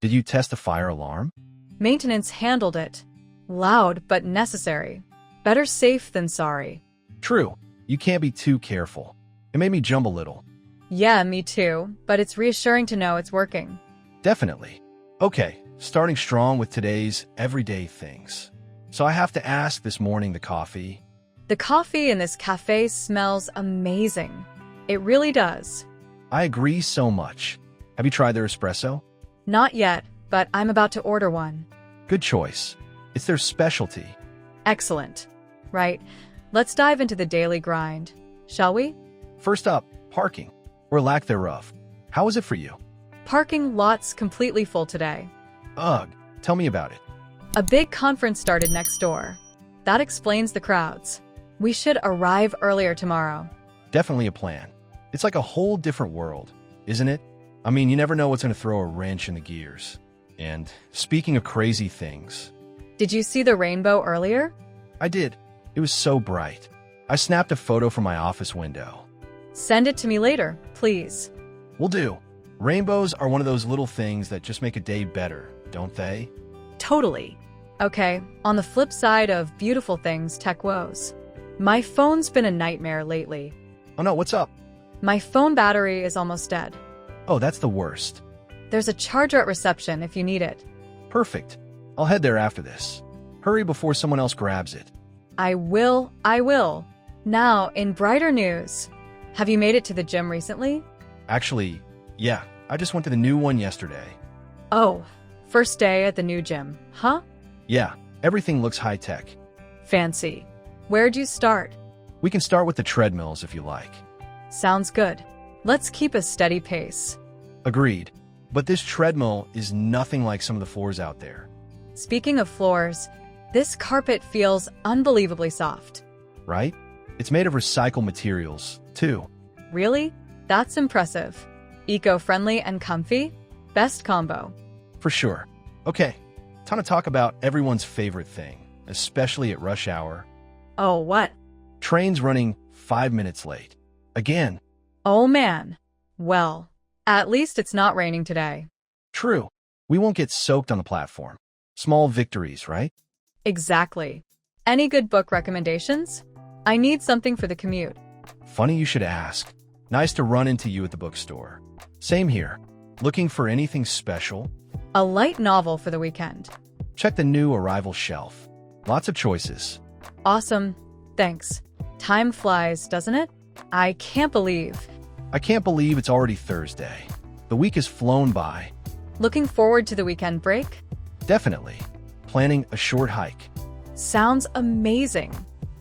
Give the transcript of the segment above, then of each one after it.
Did you test the fire alarm? Maintenance handled it. Loud but necessary. Better safe than sorry. True. You can't be too careful. It made me jump a little. Yeah, me too, but it's reassuring to know it's working. Definitely. Okay, starting strong with today's everyday things. So I have to ask this morning the coffee. The coffee in this cafe smells amazing. It really does. I agree so much. Have you tried their espresso? Not yet, but I'm about to order one. Good choice. It's their specialty. Excellent. Right, let's dive into the daily grind, shall we? First up, parking, or lack thereof. How is it for you? Parking lots completely full today. Ugh, tell me about it. A big conference started next door. That explains the crowds. We should arrive earlier tomorrow. Definitely a plan. It's like a whole different world, isn't it? I mean, you never know what's going to throw a wrench in the gears. And speaking of crazy things. Did you see the rainbow earlier? I did. It was so bright. I snapped a photo from my office window. Send it to me later, please. Will do. Rainbows are one of those little things that just make a day better, don't they? Totally. Okay, on the flip side of beautiful things, tech woes. My phone's been a nightmare lately. Oh no, what's up? My phone battery is almost dead. Oh, that's the worst. There's a charger at reception if you need it. Perfect. I'll head there after this. Hurry before someone else grabs it. I will. Now, in brighter news, have you made it to the gym recently? Actually, yeah, I just went to the new one yesterday. Oh, first day at the new gym, huh? Yeah, everything looks high-tech. Fancy. Where'd you start? We can start with the treadmills if you like. Sounds good. Let's keep a steady pace. Agreed. But this treadmill is nothing like some of the floors out there. Speaking of floors, this carpet feels unbelievably soft. Right? It's made of recycled materials, too. Really? That's impressive. Eco-friendly and comfy? Best combo. For sure. Okay, time to talk about everyone's favorite thing, especially at rush hour. Oh, what? Trains running 5 minutes late. Again. Oh man. Well, at least it's not raining today. True. We won't get soaked on the platform. Small victories, right? Exactly. Any good book recommendations? I need something for the commute. Funny you should ask. Nice to run into you at the bookstore. Same here. Looking for anything special? A light novel for the weekend. Check the new arrival shelf. Lots of choices. Awesome. Thanks. Time flies, doesn't it? I can't believe it's already Thursday. The week has flown by. Looking forward to the weekend break? Definitely. Planning a short hike. Sounds amazing.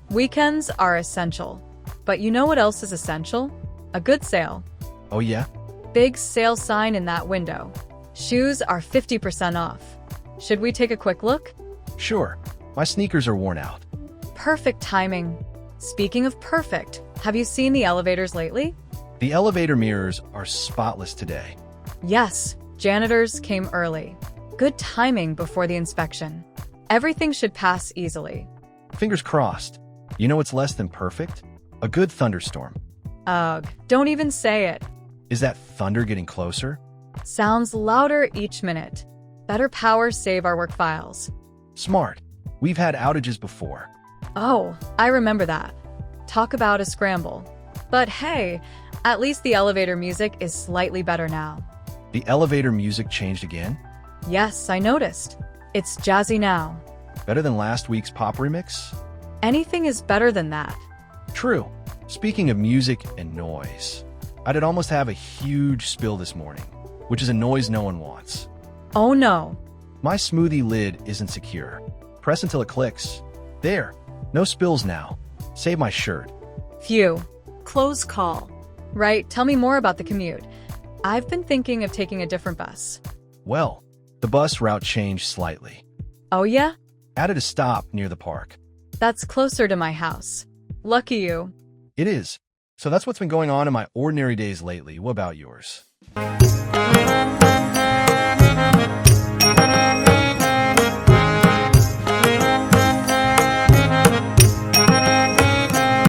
Weekends are essential. But you know what else is essential? A good sale. Oh yeah? Big sale sign in that window. Shoes are 50% off. Should we take a quick look? Sure. My sneakers are worn out. Perfect timing. Speaking of perfect, have you seen the elevators lately? The elevator mirrors are spotless today. Yes, janitors came early. Good timing before the inspection. Everything should pass easily. Fingers crossed. You know what's less than perfect? A good thunderstorm. Ugh, don't even say it. Is that thunder getting closer? Sounds louder each minute. Better power save our work files. Smart. We've had outages before. Oh, I remember that. Talk about a scramble. But hey, at least the elevator music is slightly better now. The elevator music changed again? Yes, I noticed. It's jazzy now. Better than last week's pop remix? Anything is better than that. True. Speaking of music and noise, I did almost have a huge spill this morning, which is a noise no one wants. Oh no. My smoothie lid isn't secure. Press until it clicks. There. No spills now. Save my shirt. Phew. Close call. Right, tell me more about the commute. I've been thinking of taking a different bus. Well, the bus route changed slightly. Oh yeah? Added a stop near the park. That's closer to my house. Lucky you. It is. So that's what's been going on in my ordinary days lately. What about yours?